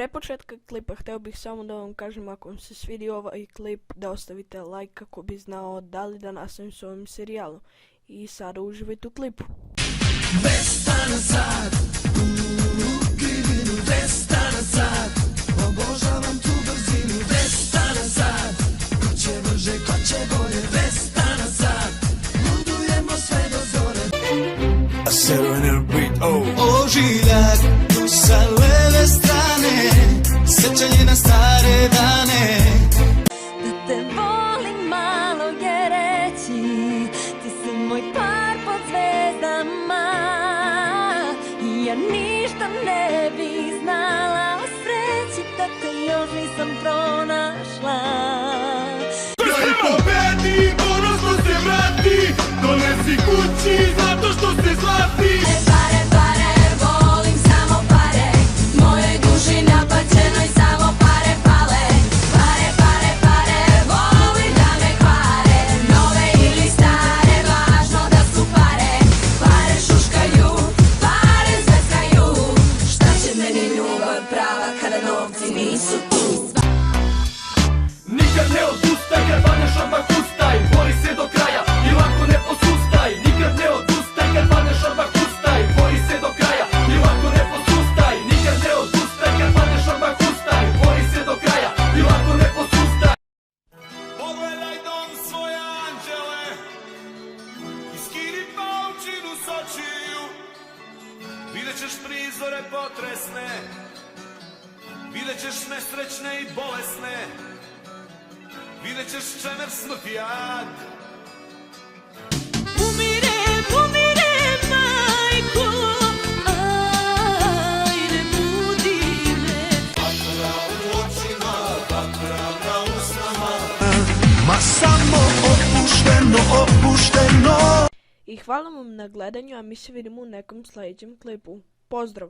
Pre početka klipa hteo bih samo da vam kažem, ako vam se svidio ovaj klip, da ostavite like kako bi znao da li da nastavim s ovim serijalom. I sada uživajte u klipu. 200 na sat, krivinu 200 na sat, obožavam tu brzinu 200 na sat, ko će brže, ko će bolje 200 na sat, ludujemo sve do zore. A serenade beat, ožiljak, tu sa leve strane, sećanje na stare dane. Da te volim malo je reći, ti si moj par pod zvezdama. Ja ništa ne bi znala o sreći da te još nisam pronašla. Kraj pobedi, ponosno se vrati, donesi kući zato što se zlati. Pare, pare, volim samo pare, mojoj duši napaćenoj samo pare pale. Pare, pare, pare, volim da me kvare, nove ili stare, važno da su pare. Pare šuškaju, pare zveckaju, šta će meni ljubav prava kada novci nisu tu. Nikad ne odustaj, kad padneš odmah ustaj, bori se do kraja i lako ne posustaj. Nikad ne odustaj, kad padneš odmah ustaj, bori se do kraja i lako ne posustaj. Nikad ne odustaj, kad padneš odmah ustaj, bori se do kraja i lako ne posustaj. Pogledaj dom svoje anđele i skini paučinu s očiju, vidjet ćeš prizore potresne, vidjet ćeš nesrećne i bolesne, vidjet ćeš čemer smrti jad. Umirem, umirem, majko, ajde budi me. Vatra u očima, vatra na usnama. Ma samo opušteno, opušteno. I hvala vam na gledanju, a mi se vidimo u nekom sljedećem klipu. Pozdrav!